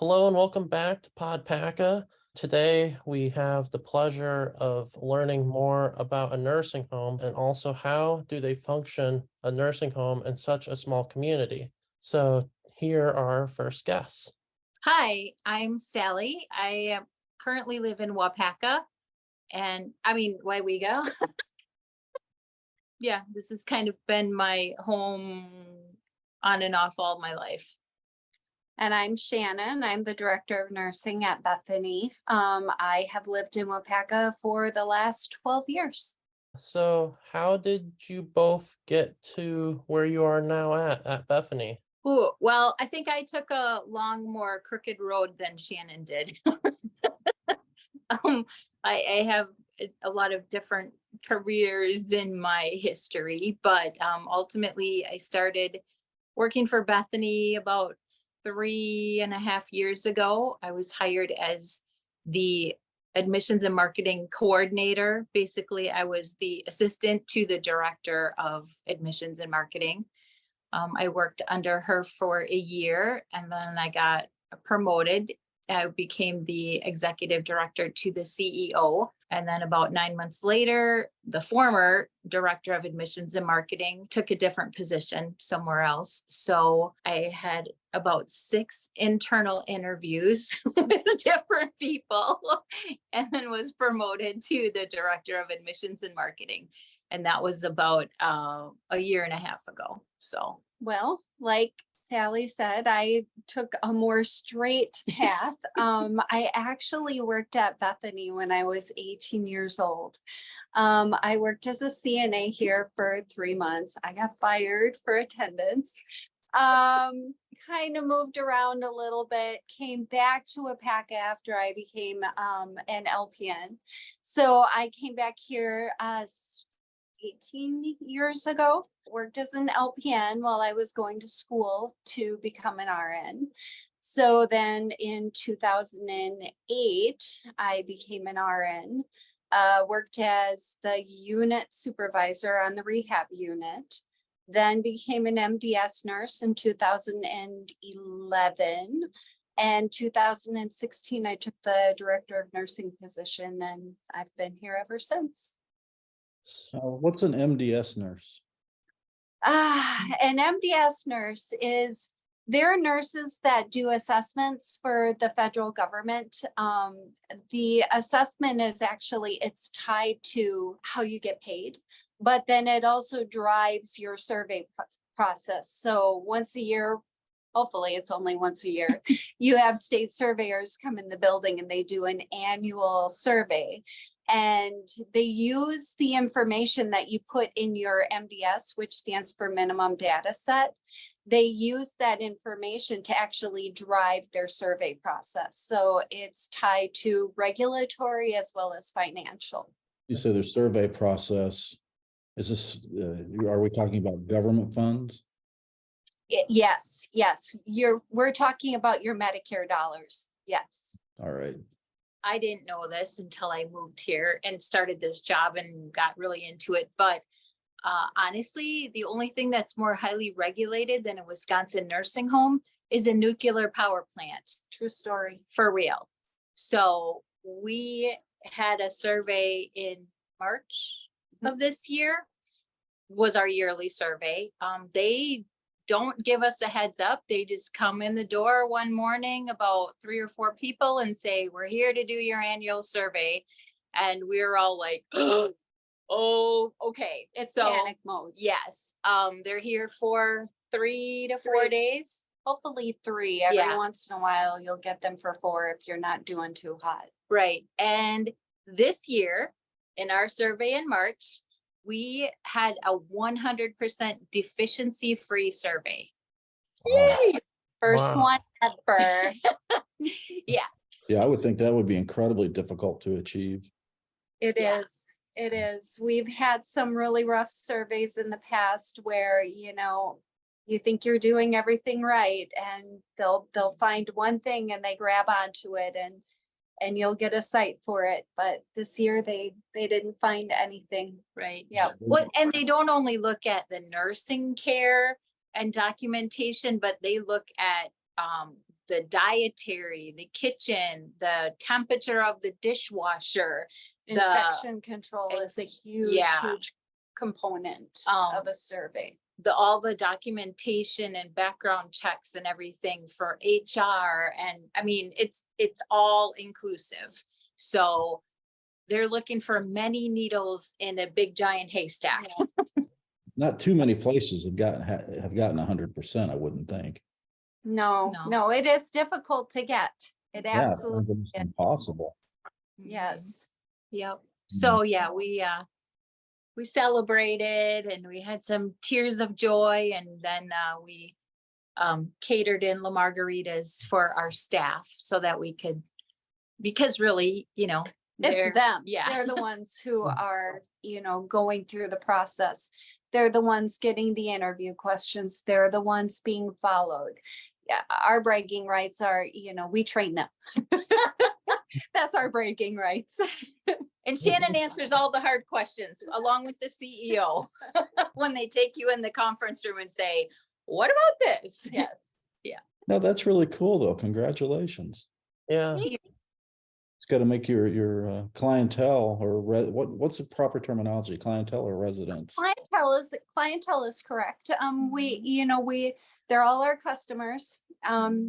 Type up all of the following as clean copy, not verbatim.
Hello and welcome back to Podpaca. Today we have the pleasure of learning more about a nursing home and also how do they function a nursing home in such a small community. So here are our first guests. Hi, I'm Sally. I currently live in Waupaca Wauwega. Yeah, this has kind of been my home on and off all my life. And I'm Shannon. I'm the director of nursing at Bethany. I have lived in Waupaca for the last 12 years. So how did you both get to where you are now at Bethany? Ooh, well, I think I took a more crooked road than Shannon did. I have a lot of different careers in my history, but ultimately I started working for Bethany about 3.5 years ago. I was hired as the admissions and marketing coordinator. Basically, I was the assistant to the director of admissions and marketing. I worked under her for a year and then I got promoted. I became the executive director to the CEO. And then about 9 months later, the former director of admissions and marketing took a different position somewhere else. So I had about 6 internal interviews with different people and then was promoted to the director of admissions and marketing. And that was about a year and a half ago. So, well, like Sally said, I took a more straight path. I actually worked at Bethany when I was 18 years old. I worked as a CNA here for 3 months. I got fired for attendance. Kind of moved around a little bit, came back to Waupaca after I became an LPN. So I came back here 18 years ago, worked as an LPN while I was going to school to become an RN. So then in 2008, I became an RN, worked as the unit supervisor on the rehab unit, then became an MDS nurse in 2011. And 2016, I took the director of nursing position and I've been here ever since. What's an MDS nurse? An MDS nurse is, they're nurses that do assessments for the federal government. The assessment is actually, it's tied to how you get paid, but then it also drives your survey process. So once a year, hopefully it's only once a year, you have state surveyors come in the building and they do an annual survey. And they use the information that you put in your MDS, which stands for minimum data set. They use that information to actually drive their survey process. So it's tied to regulatory as well as financial. You say their survey process. Is this, are we talking about government funds? Yes. We're talking about your Medicare dollars. Yes. All right. I didn't know this until I moved here and started this job and got really into it. But honestly, the only thing that's more highly regulated than a Wisconsin nursing home is a nuclear power plant. True story. For real. So we had a survey in March of this year, was our yearly survey. They don't give us a heads up. They just come in the door one morning, about 3 or 4 people, and say, we're here to do your annual survey. And we're all like, oh, okay. It's so panic mode. Yes. They're here for 3 to 4 days. Hopefully 3. Every once in a while, you'll get them for 4 if you're not doing too hot. Right. And this year, in our survey in March, we had a 100% deficiency-free survey. Wow. Yay! First one ever. Yeah. Yeah, I would think that would be incredibly difficult to achieve. It is. We've had some really rough surveys in the past where, you think you're doing everything right and they'll find one thing and they grab onto it and you'll get a site for it. But this year they didn't find anything. Right. Yeah. And they don't only look at the nursing care and documentation, but they look at the dietary, the kitchen, the temperature of the dishwasher, Infection control is a huge, yeah. huge component Um, of a survey. all the documentation and background checks and everything for HR. And I mean, it's all inclusive. So they're looking for many needles in a big giant haystack. Not too many places have gotten 100%, I wouldn't think. No, No. it is difficult to get. It Yeah, it sounds absolutely almost is. impossible. Yes. Yep. So yeah, we celebrated and we had some tears of joy, and then we catered in La Margaritas for our staff so that we could, because really, they're- It's them. Yeah. They're the ones who are, going through the process. They're the ones getting the interview questions. They're the ones being followed. Yeah, our bragging rights are, we train them. That's our bragging rights. And Shannon answers all the hard questions along with the CEO when they take you in the conference room and say, what about this? Yes. No, that's really cool though. Congratulations. Yeah. It's got to make your clientele or what's the proper terminology? Clientele or residents? Clientele is correct. They're all our customers.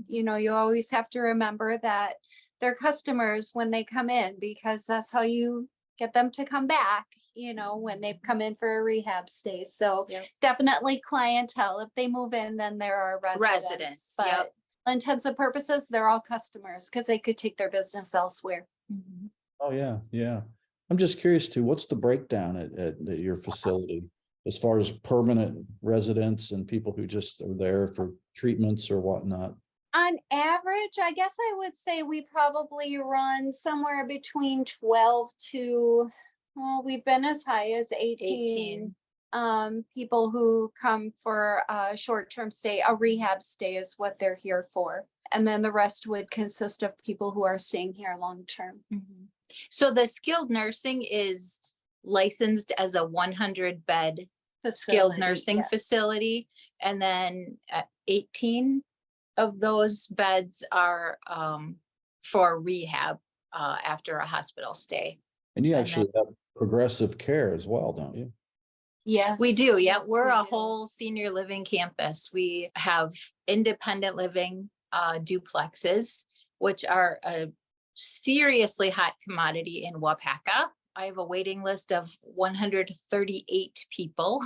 You always have to remember that they're customers when they come in, because that's how you get them to come back, when they've come in for a rehab stay. So Yep. definitely clientele. If they move in, then they're our residents. Residents, But yep. all intents and purposes, they're all customers because they could take their business elsewhere. Mhm. Oh, yeah, yeah. I'm just curious too, what's the breakdown at your facility as far as permanent residents and people who just are there for treatments or whatnot? On average, I guess I would say we probably run somewhere between 12 to, well, we've been as high as 18 people who come for a short-term stay. A rehab stay is what they're here for. And then the rest would consist of people who are staying here long-term. Mhm. So the skilled nursing is licensed as a 100-bed skilled nursing Yes. facility. And then 18 of those beds are for rehab after a hospital stay. And you And actually have progressive care as well, don't you? Yes. We do. Yeah. Yes, We're we a do. whole senior living campus. We have independent living duplexes, which are a seriously hot commodity in Waupaca. I have a waiting list of 138 people.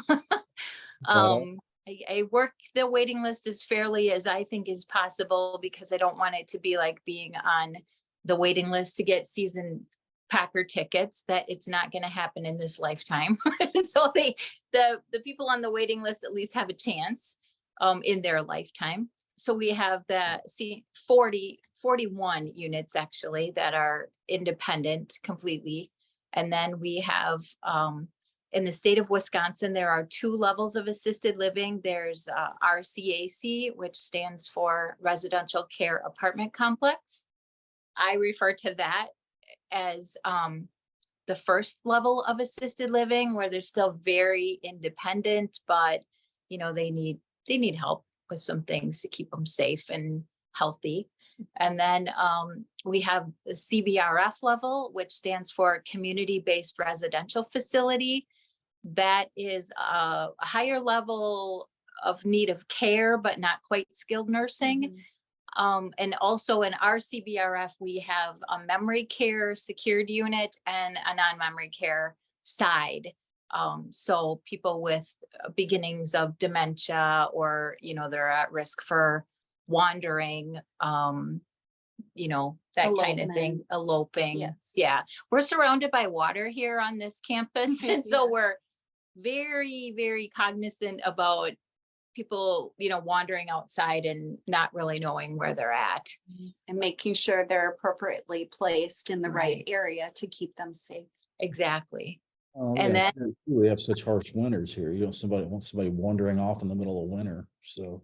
I work the waiting list as fairly as I think is possible, because I don't want it to be like being on the waiting list to get season Packer tickets. That it's not going to happen in this lifetime. So the people on the waiting list at least have a chance in their lifetime. So we have 41 units actually that are independent completely. And then we have in the state of Wisconsin, there are 2 levels of assisted living. There's RCAC, which stands for Residential Care Apartment Complex. I refer to that as the first level of assisted living, where they're still very independent, but they need help with some things to keep them safe and healthy. And then we have the CBRF level, which stands for Community-Based Residential Facility. That is a higher level of need of care, but not quite skilled nursing. And also in our CBRF, we have a memory care secured unit and a non-memory care side. So people with beginnings of dementia, or, they're at risk for wandering, that kind of thing, Elopements. eloping. Yes. Yeah. We're surrounded by water here on this campus. And so Yes. we're very, very cognizant about people, wandering outside and not really knowing where they're at. And making sure they're appropriately placed in the right Right. area to keep them safe. Exactly. Oh, And yeah, then- we have such harsh winters here. You don't want somebody wandering off in the middle of winter. So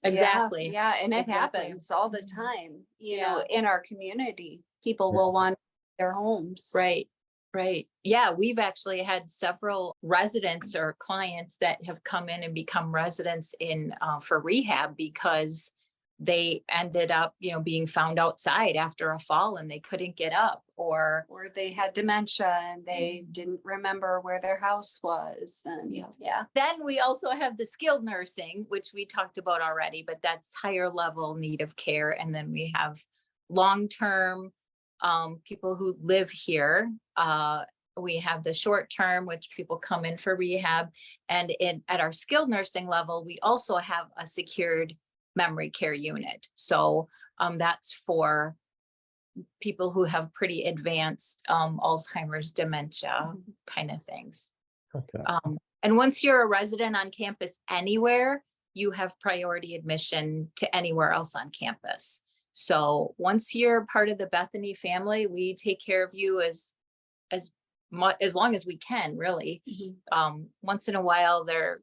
Exactly. Yeah, and it Exactly. happens all the Mhm. time, Yeah. in our community. People Yeah. will want their homes. Right. Right. Yeah. We've actually had several residents or clients that have come in and become residents in for rehab, because they ended up, being found outside after a fall and they couldn't get up, or they had dementia and they didn't remember where their house was. And yeah. Then we also have the skilled nursing, which we talked about already, but that's higher level need of care. And then we have long-term people who live here. We have the short term, which people come in for rehab. And at our skilled nursing level, we also have a secured memory care unit. So that's for people who have pretty advanced Alzheimer's, dementia kind of things. Okay. And once you're a resident on campus anywhere, you have priority admission to anywhere else on campus. So once you're part of the Bethany family, we take care of you as long as we can, really. Once in a while, there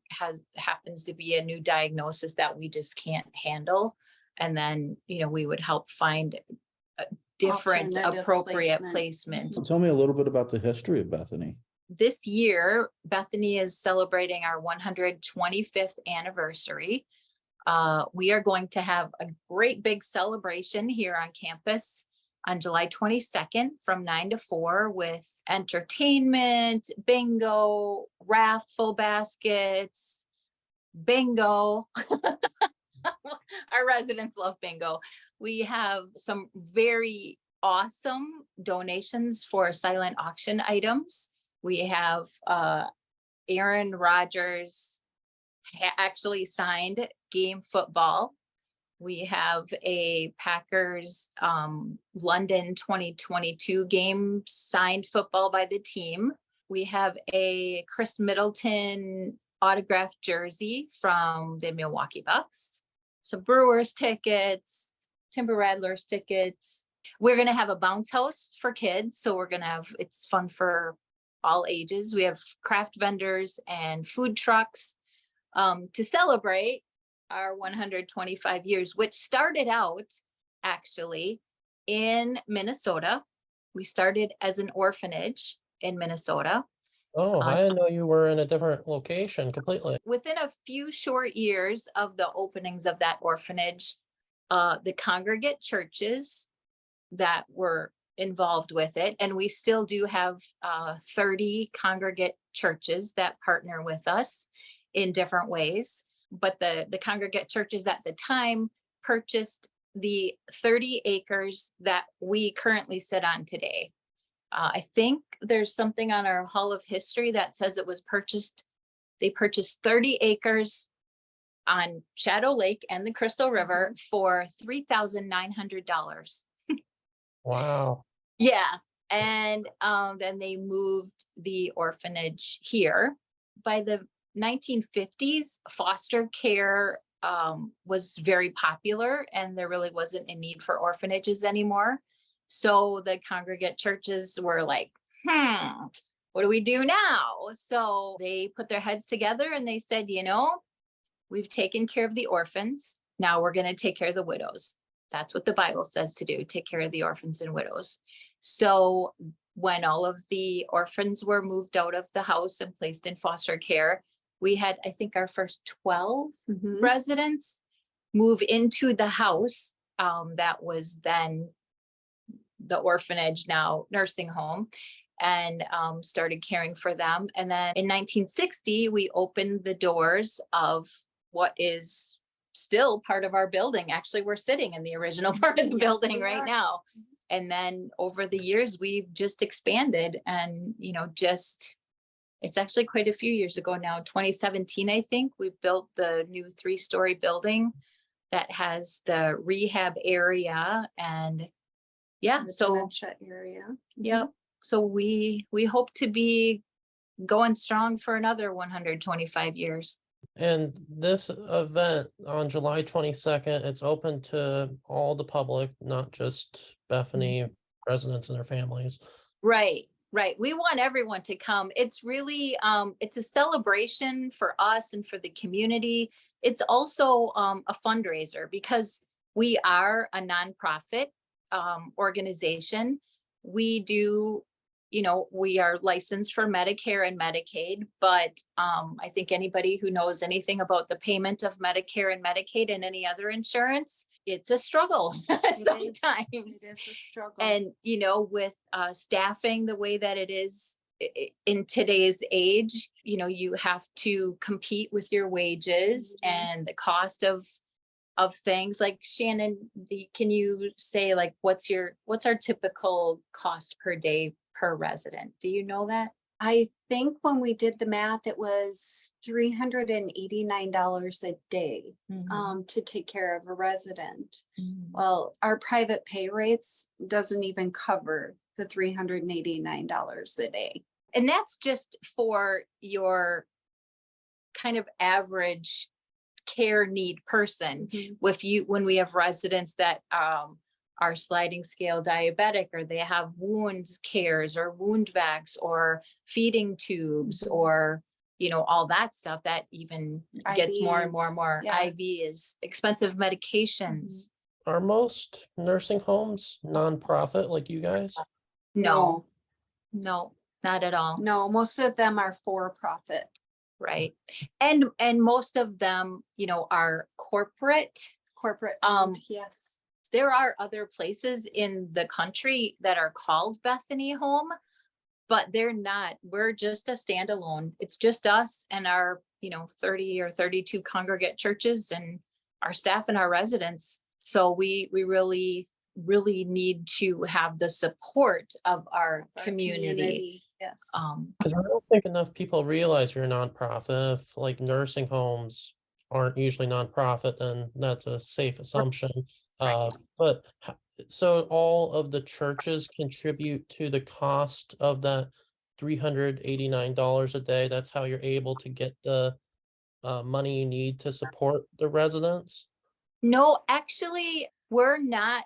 happens to be a new diagnosis that we just can't handle. And then, we would help find a different appropriate placement. Tell me a little bit about the history of Bethany. This year, Bethany is celebrating our 125th anniversary. We are going to have a great big celebration here on campus on July 22nd from 9 to 4 with entertainment, bingo, raffle baskets, bingo. Our residents love bingo. We have some very awesome donations for silent auction items. We have Aaron Rodgers actually signed game football. We have a Packers London 2022 game signed football by the team. We have a Chris Middleton autographed jersey from the Milwaukee Bucks. Some Brewers tickets, Timber Rattlers tickets. We're going to have a bounce house for kids. So it's fun for all ages. We have craft vendors and food trucks to celebrate our 125 years, which started out actually in Minnesota. We started as an orphanage in Minnesota. Oh, I didn't know you were in a different location completely. Within a few short years of the openings of that orphanage, the congregate churches that were involved with it, and we still do have 30 congregate churches that partner with us in different ways. But the congregate churches at the time purchased the 30 acres that we currently sit on today. I think there's something on our Hall of History that says it was purchased. They purchased 30 acres on Shadow Lake and the Crystal River for $3,900. Wow. Yeah. And then they moved the orphanage here. By the 1950s, foster care was very popular and there really wasn't a need for orphanages anymore. So the congregate churches were like, what do we do now? So they put their heads together and they said, we've taken care of the orphans. Now we're going to take care of the widows. That's what the Bible says to do, take care of the orphans and widows. So when all of the orphans were moved out of the house and placed in foster care, we had, I think, our first 12 residents move into the house that was then the orphanage, now nursing home, and started caring for them. And then in 1960, we opened the doors of what is still part of our building. Actually, we're sitting in the original part of the building right now. And then over the years, we've just expanded and, it's actually quite a few years ago now, 2017, I think, we built the new 3-story building that has the rehab area and dementia area. Yep. So we hope to be going strong for another 125 years. And this event on July 22nd, it's open to all the public, not just Bethany residents and their families. Right. We want everyone to come. It's really, it's a celebration for us and for the community. It's also a fundraiser because we are a nonprofit organization. We do we are licensed for Medicare and Medicaid, but I think anybody who knows anything about the payment of Medicare and Medicaid and any other insurance, it's a struggle sometimes. It is a struggle. And, with staffing the way that it is in today's age, you have to compete with your wages and the cost of things. Like, Shannon, can you say, like, what's our typical cost per day per resident? Do you know that? I think when we did the math, it was $389 a day to take care of a resident. Well, our private pay rates doesn't even cover the $389 a day. And that's just for your kind of average care need person. When we have residents that are sliding scale diabetic, or they have wound cares or wound vacs or feeding tubes or all that stuff, that even gets more and more and more. IV is expensive medications. Are most nursing homes nonprofit like you guys? No, not at all. No, most of them are for profit. Right. And most of them, are corporate. Owned, yes. There are other places in the country that are called Bethany Home, but they're not. We're just a standalone. It's just us and our, 30 or 32 congregate churches and our staff and our residents. So we really, really need to have the support of our community. Yes. Because I don't think enough people realize you're a nonprofit. If like nursing homes aren't usually nonprofit, then that's a safe assumption. But so all of the churches contribute to the cost of that $389 a day. That's how you're able to get the money you need to support the residents. No, actually, we're not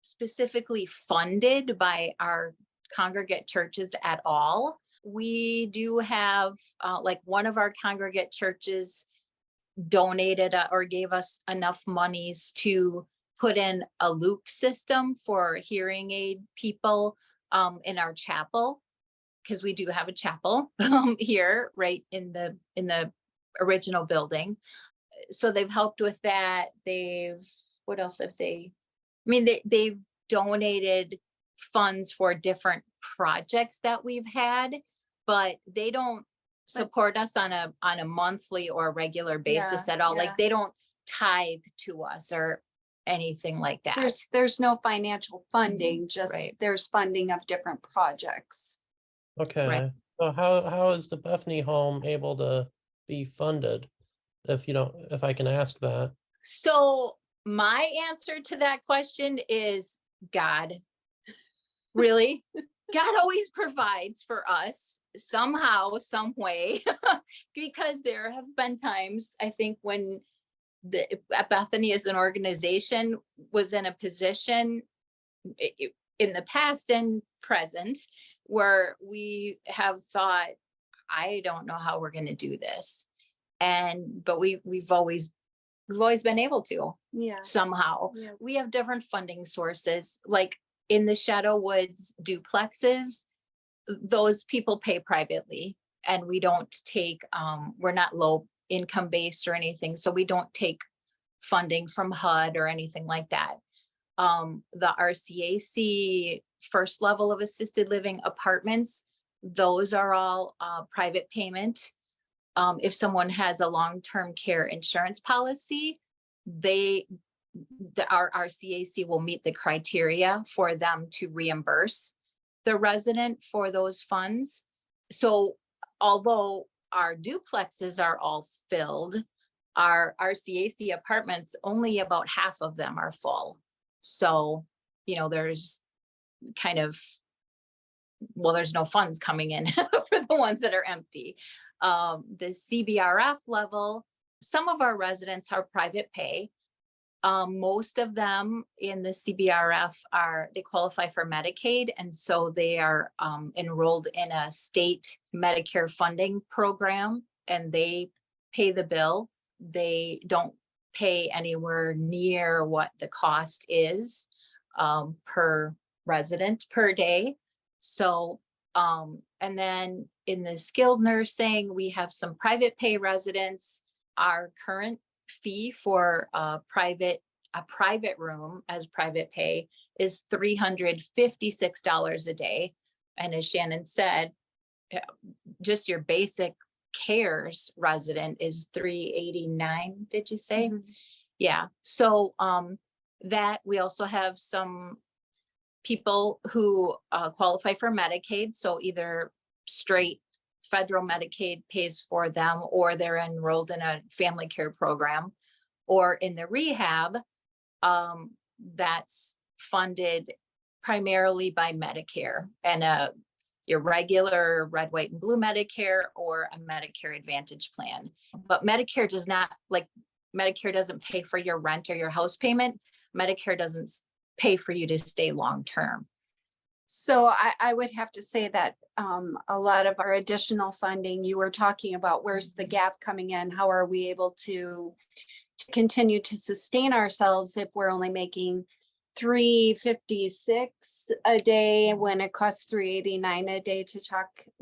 specifically funded by our congregate churches at all. We do have, like, one of our congregate churches donated or gave us enough monies to put in a loop system for hearing aid people in our chapel, because we do have a chapel here, right in the original building. So they've helped with that. What else have they? I mean, they've donated funds for different projects that we've had, but they don't support us on a monthly or regular basis at all. Like, they don't tithe to us or anything like that. There's no financial funding, just Right. there's funding of different projects. Okay. So how is the Bethany Home able to be funded? If I can ask that. So my answer to that question is God. Really? God always provides for us somehow, some way, because there have been times, I think, when Bethany as an organization was in a position in the past and present where we have thought, I don't know how we're going to do this. But we've always been able to somehow. We have different funding sources, like in the Shadow Woods duplexes. Those people pay privately, and we don't take, we're not low income based or anything. So we don't take funding from HUD or anything like that. The RCAC first level of assisted living apartments, those are all private payment. If someone has a long-term care insurance policy, our RCAC will meet the criteria for them to reimburse the resident for those funds. So although our duplexes are all filled, our RCAC apartments, only about half of them are full. So, there's kind of, there's no funds coming in for the ones that are empty. The CBRF level, some of our residents are private pay. Most of them in the CBRF they qualify for Medicaid. And so they are enrolled in a state Medicare funding program, and they pay the bill. They don't pay anywhere near what the cost is per resident per day. So And then in the skilled nursing, we have some private pay residents. Our current fee for a private room as private pay is $356 a day. And as Shannon said, just your basic cares resident is $389, did you say? Mhm. Yeah. So that we also have some people who qualify for Medicaid. So either straight federal Medicaid pays for them, or they're enrolled in a family care program, or in the rehab, that's funded primarily by Medicare and your regular red, white, and blue Medicare or a Medicare Advantage plan. But Medicare doesn't pay for your rent or your house payment. Medicare doesn't pay for you to stay long term. So I would have to say that a lot of our additional funding, you were talking about, where's the gap coming in? How are we able to continue to sustain ourselves if we're only making $356 a day when it costs $389 a day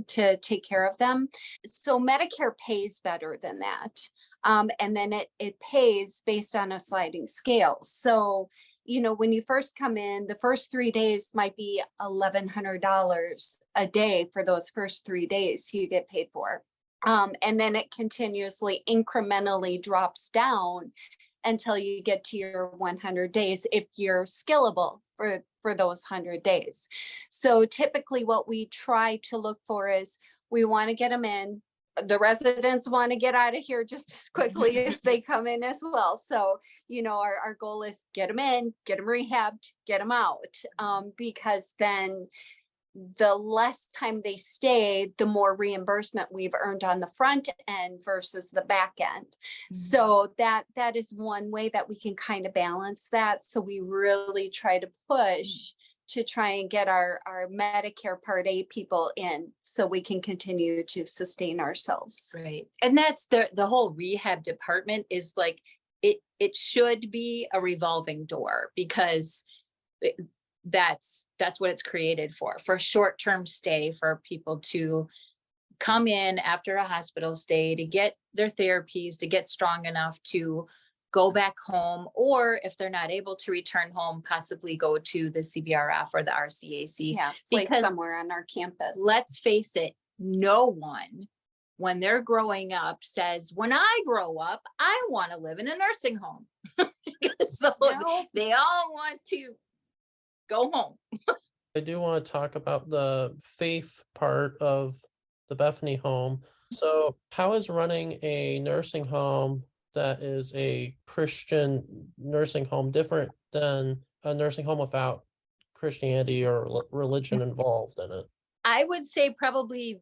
to take care of them? So Medicare pays better than that. And then it pays based on a sliding scale. So, when you first come in, the first 3 days might be $1,100 a day for those first 3 days you get paid for. And then it continuously incrementally drops down until you get to your 100 days if you're skillable for those 100 days. So typically what we try to look for is we want to get them in. The residents want to get out of here just as quickly as they come in as well. So, our goal is get them in, get them rehabbed, get them out, because then the less time they stay, the more reimbursement we've earned on the front end versus the back end. Mm-hmm. So that is one way that we can kind of balance that. So we really try to push to try and get our Medicare Part A people in so we can continue to sustain ourselves. Right. And that's the whole rehab department is like, it should be a revolving door, because that's what it's created for short-term stay, for people to come in after a hospital stay to get their therapies, to get strong enough to go back home, or if they're not able to return home, possibly go to the CBRF or the RCAC. Yeah, because somewhere on our campus. Let's face it, no one, when they're growing up, says, when I grow up, I want to live in a nursing home. So no. They all want to go home. I do want to talk about the faith part of the Bethany Home. So how is running a nursing home that is a Christian nursing home different than a nursing home without Christianity or religion involved in it? I would say probably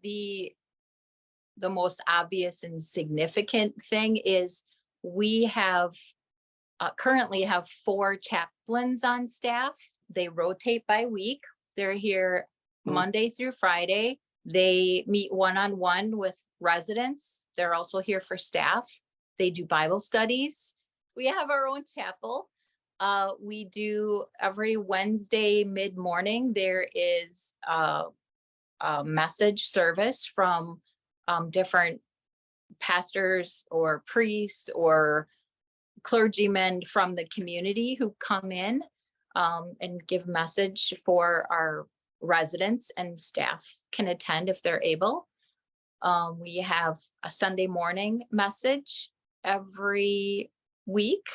the most obvious and significant thing is we have currently have 4 chaplains on staff. They rotate by week. They're here Monday through Friday. They meet one-on-one with residents. They're also here for staff. They do Bible studies. We have our own chapel. We do every Wednesday mid-morning. There is a message service from different pastors or priests or clergymen from the community who come in and give message for our residents, and staff can attend if they're able. We have a Sunday morning message every week.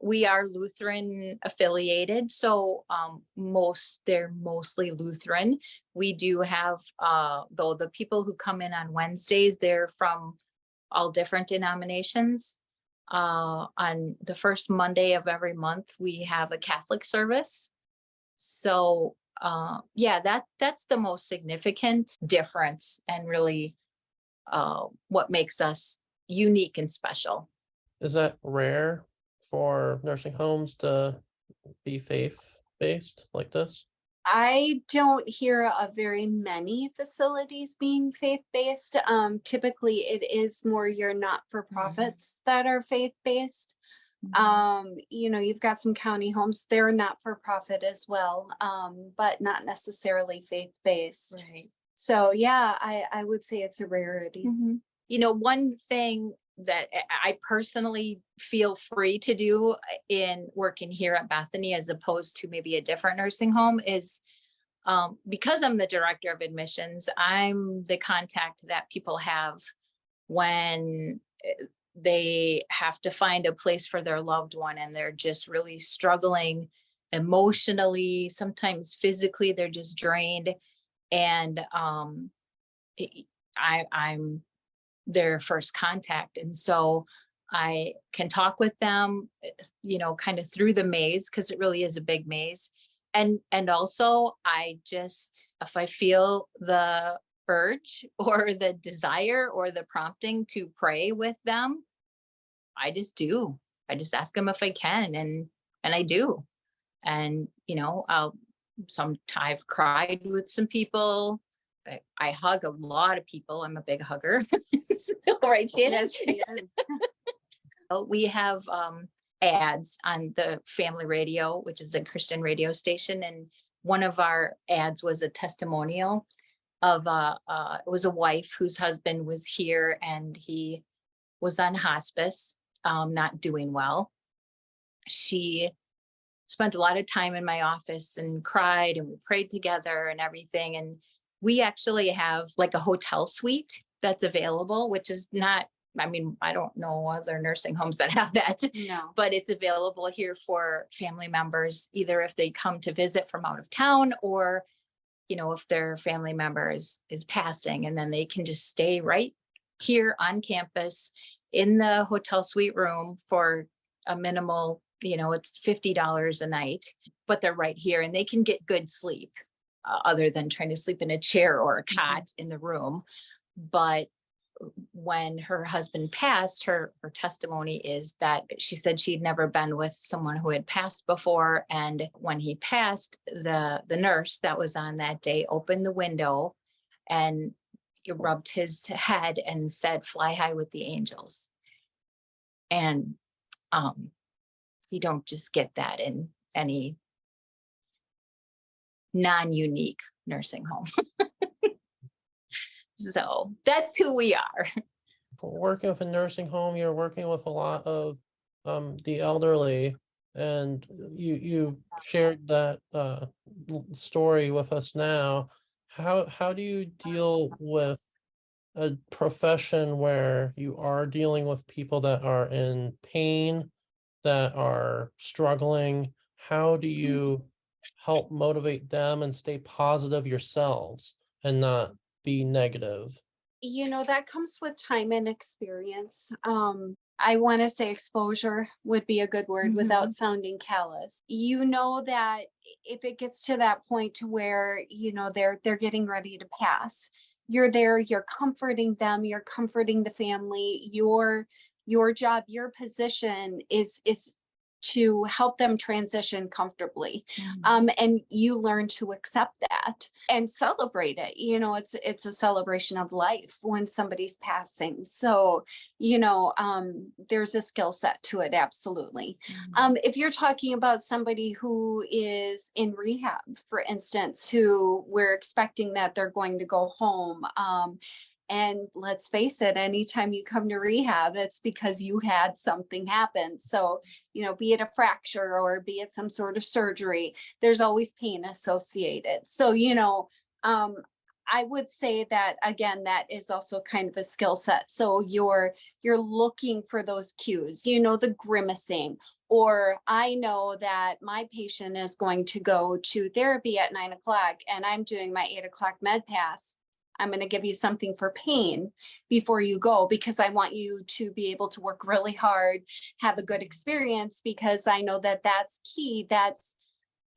We are Lutheran affiliated, so they're mostly Lutheran. We do have, though the people who come in on Wednesdays, they're from all different denominations. On the first Monday of every month, we have a Catholic service. So that's the most significant difference, and really what makes us unique and special. Is that rare for nursing homes to be faith-based like this? I don't hear of very many facilities being faith-based. Typically, it is more your not-for-profits that are faith-based. You've got some county homes, they're not for profit as well, but not necessarily faith-based. Right. So yeah, I would say it's a rarity. One thing that I personally feel free to do in working here at Bethany as opposed to maybe a different nursing home is because I'm the director of admissions, I'm the contact that people have when they have to find a place for their loved one and they're just really struggling emotionally, sometimes physically, they're just drained. And I'm their first contact. And so I can talk with them, kind of through the maze, because it really is a big maze. And also if I feel the urge or the desire or the prompting to pray with them, I just do. I just ask them if I can, and I do. And I've cried with some people. I hug a lot of people. I'm a big hugger. Right, Shannon? Yes. We have ads on the family radio, which is a Christian radio station. And one of our ads was a testimonial of it was a wife whose husband was here and he was on hospice, not doing well. She spent a lot of time in my office and cried, and we prayed together and everything. And we actually have like a hotel suite that's available, which is not, I don't know other nursing homes that have that, No. but it's available here for family members, either if they come to visit from out of town or, if their family member is passing, and then they can just stay right here on campus in the hotel suite room for a minimal, it's $50 a night, but they're right here and they can get good sleep other than trying to sleep in a chair or a cot in the room. But when her husband passed, her testimony is that she said she'd never been with someone who had passed before. And when he passed, the nurse that was on that day opened the window and rubbed his head and said, "Fly high with the angels." And you don't just get that in any non-unique nursing home. So that's who we are. Working with a nursing home, you're working with a lot of the elderly, and you shared that story with us now. How do you deal with a profession where you are dealing with people that are in pain, that are struggling? How do you help motivate them and stay positive yourselves and not be negative? That comes with time and experience. I want to say exposure would be a good word without sounding callous. That if it gets to that point to where, they're getting ready to pass, you're there, you're comforting them, you're comforting the family. Your job, your position is to help them transition comfortably. And you learn to accept that and celebrate it. It's a celebration of life when somebody's passing. So, there's a skill set to it. Absolutely. If you're talking about somebody who is in rehab, for instance, who we're expecting that they're going to go home, and let's face it, anytime you come to rehab, it's because you had something happen. So, be it a fracture or be it some sort of surgery, there's always pain associated. So, I would say that, again, that is also kind of a skill set. So you're looking for those cues, the grimacing, or I know that my patient is going to go to therapy at 9:00 and I'm doing my 8:00 med pass. I'm going to give you something for pain before you go, because I want you to be able to work really hard, have a good experience, because I know that that's key.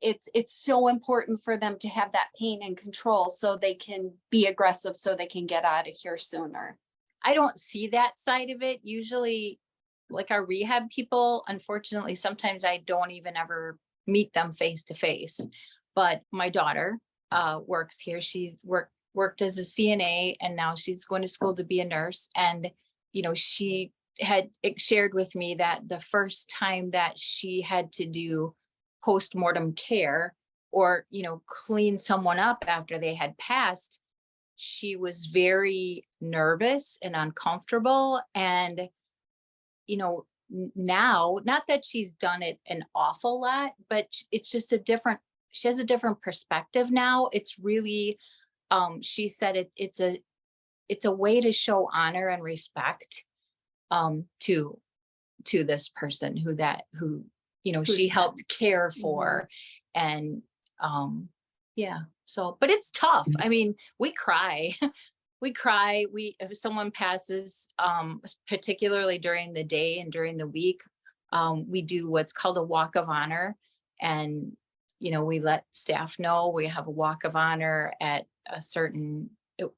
It's so important for them to have that pain and control so they can be aggressive, so they can get out of here sooner. I don't see that side of it. Usually, like our rehab people, unfortunately, sometimes I don't even ever meet them face to face. But my daughter works here. She's worked as a CNA, and now she's going to school to be a nurse. And, she had shared with me that the first time that she had to do postmortem care, or, clean someone up after they had passed, she was very nervous and uncomfortable. And, now, not that she's done it an awful lot, but it's just she has a different perspective now. It's really, she said it's a way to show honor and respect, to this person who she helped passed. care for. And yeah, so, but it's tough. I mean, we cry. If someone passes, particularly during the day and during the week, we do what's called a walk of honor. And we let staff know we have a walk of honor at a certain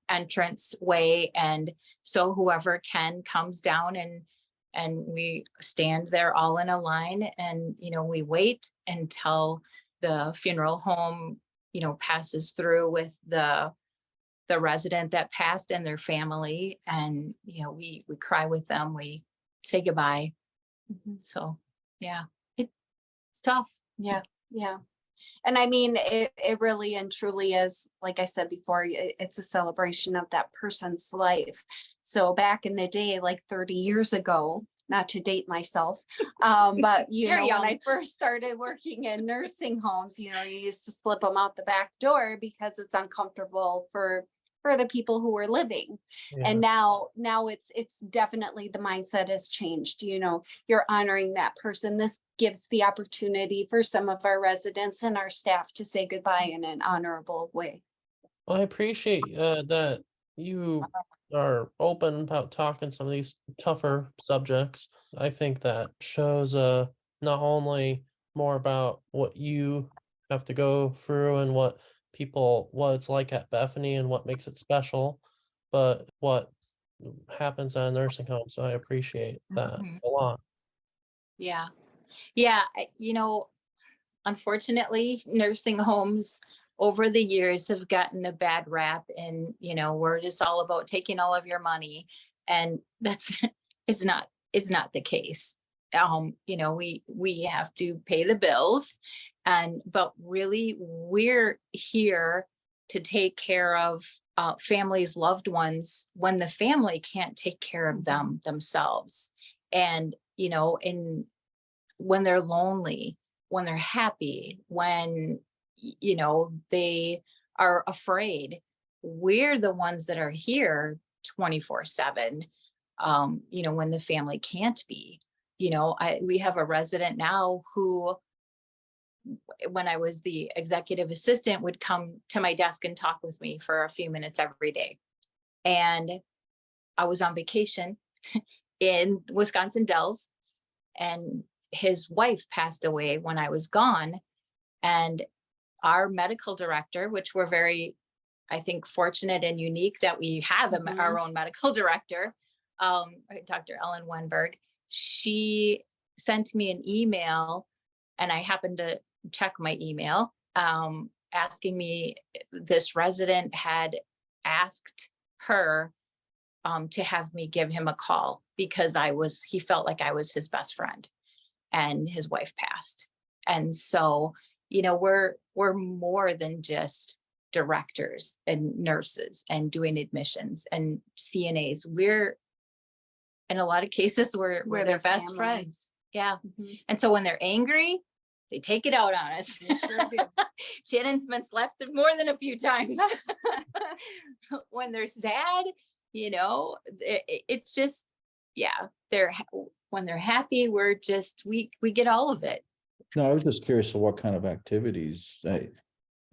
entrance way, and so whoever comes down, and we stand there all in a line, and we wait until the funeral home passes through with the resident that passed and their family, and we cry with them, we say goodbye. So yeah, it's tough. Yeah. And I mean, it really and truly is, like I said before, it's a celebration of that person's life. So back in the day, like 30 years ago, not to date myself, but You're when young. I first started working in nursing homes, you used to slip them out the back door because it's uncomfortable for the people who were living. Yeah. And now it's definitely, the mindset has changed. You're honoring that person. This gives the opportunity for some of our residents and our staff to say goodbye in an honorable way. I appreciate that you are open about talking some of these tougher subjects. I think that shows not only more about what you have to go through and what it's like at Bethany and what makes it special, but what happens at a nursing home. So I appreciate that Mhm. a lot. Yeah. Unfortunately, nursing homes over the years have gotten a bad rap, and we're just all about taking all of your money, and that's it's not the case. We have to pay the bills, but really we're here to take care of families, loved ones, when the family can't take care of them themselves. And when they're lonely, when they're happy, when they are afraid, we're the ones that are here 24/7. When the family can't be. We have a resident now who, when I was the executive assistant, would come to my desk and talk with me for a few minutes every day. And I was on vacation in Wisconsin Dells, and his wife passed away when I was gone. And our medical director, which we're very, I think, fortunate and unique that we have our own medical director, Dr. Ellen Wenberg, she sent me an email, and I happened to check my email, asking me, this resident had asked her to have me give him a call because he felt like I was his best friend, and his wife passed. And so, we're more than just directors and nurses and doing admissions and CNAs. In a lot of cases, we're their best family. friends. Yeah. And so when they're angry, they take it out on us. They sure do. Shannon's been slapped more than a few times. When they're sad, it's just, yeah, when they're happy, we get all of it. No, I was just curious of what kind of activities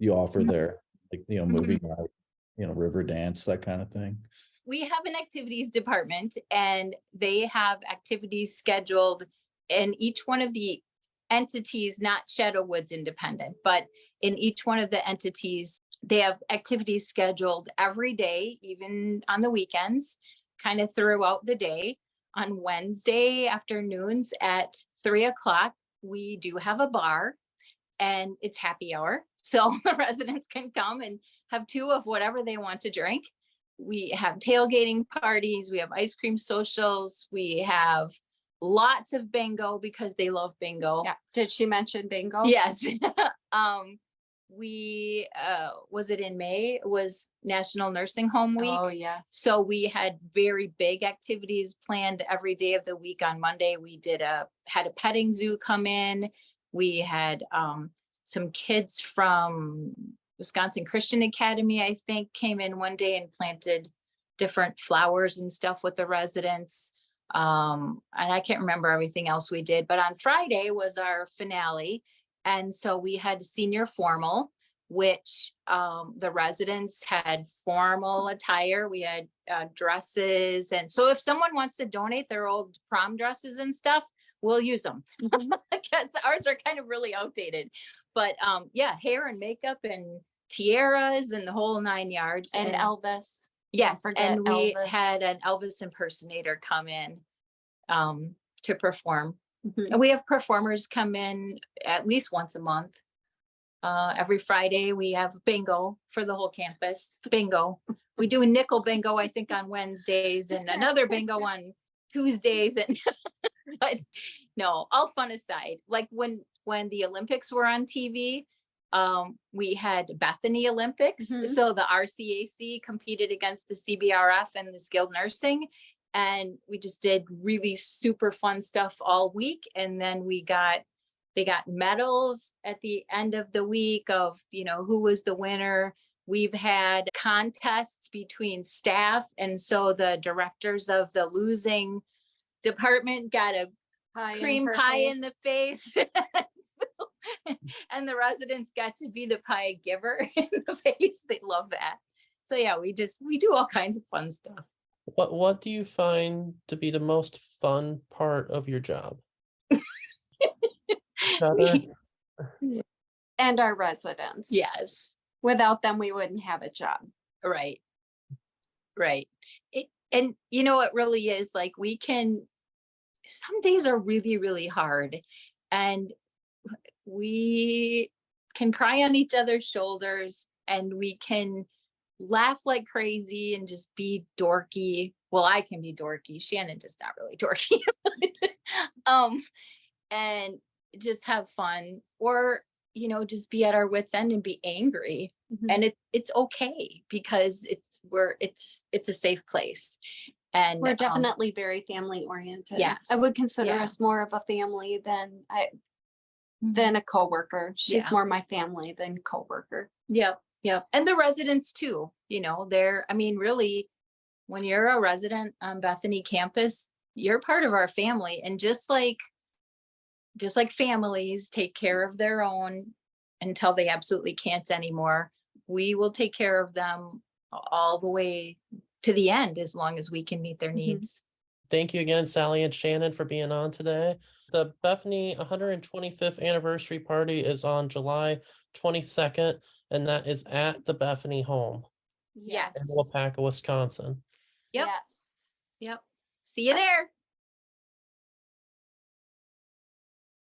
you offer there, like, movie night, river dance, that kind of thing. We have an activities department, and they have activities scheduled in each one of the entities, not Shadow Woods Independent, but in each one of the entities, they have activities scheduled every day, even on the weekends, kind of throughout the day. On Wednesday afternoons at 3:00, we do have a bar, and it's happy hour. So the residents can come and have two of whatever they want to drink. we have tailgating parties, we have ice cream socials, we have lots of bingo because they love bingo. Yeah. Did she mention bingo? Yes. We was it in May? It was National Nursing Home Week. Oh, yes. So we had very big activities planned every day of the week. On Monday, we had a petting zoo come in. We had some kids from Wisconsin Christian Academy, I think, came in one day and planted different flowers and stuff with the residents. And I can't remember everything else we did, but on Friday was our finale. And so we had senior formal, which the residents had formal attire. We had dresses. And so if someone wants to donate their old prom dresses and stuff, we'll use them. Because ours are kind of really outdated. But yeah, hair and makeup and tiaras and the whole 9 yards. And Elvis. Yes, forget and we Elvis. had an Elvis impersonator come in to perform. Mhm. And we have performers come in at least once a month. Every Friday, we have bingo for the whole campus. Bingo. We do a nickel bingo, I think, on Wednesdays, and another bingo on Tuesdays. And but no, all fun aside, like when the Olympics were on TV, we had Bethany Olympics. Mhm. So the RCAC competed against the CBRF and the skilled nursing. And we just did really super fun stuff all week. And then they got medals at the end of the week of, who was the winner. We've had contests between staff. And so the directors of the losing department got a cream pie in the face. And the residents got to be the pie giver in the face. They love that. So yeah, we do all kinds of fun stuff. What do you find to be the most fun part of your job? Heather? And our residents. Yes. Without them, we wouldn't have a job. Right. And it really is like some days are really, really hard, and we can cry on each other's shoulders, and we can laugh like crazy and just be dorky. Well, I can be dorky. Shannon is not really dorky. And just have fun, or just be at our wits' end and be angry. Mhm. And it's okay, because it's a safe place. And We're definitely very family oriented. Yes. I would consider Yeah. us more of a family than a coworker. She's Yeah. more my family than coworker. Yep. And the residents too, really, when you're a resident on Bethany campus, you're part of our family. And just like families take care of their own until they absolutely can't anymore, we will take care of them all the way to the end, as long as we can meet their needs. Thank you again, Sally and Shannon, for being on today. The Bethany 125th anniversary party is on July 22nd, and that is at the Bethany Home Yes. in Waupaca, Wisconsin. Yep. Yes. Yep. See you there.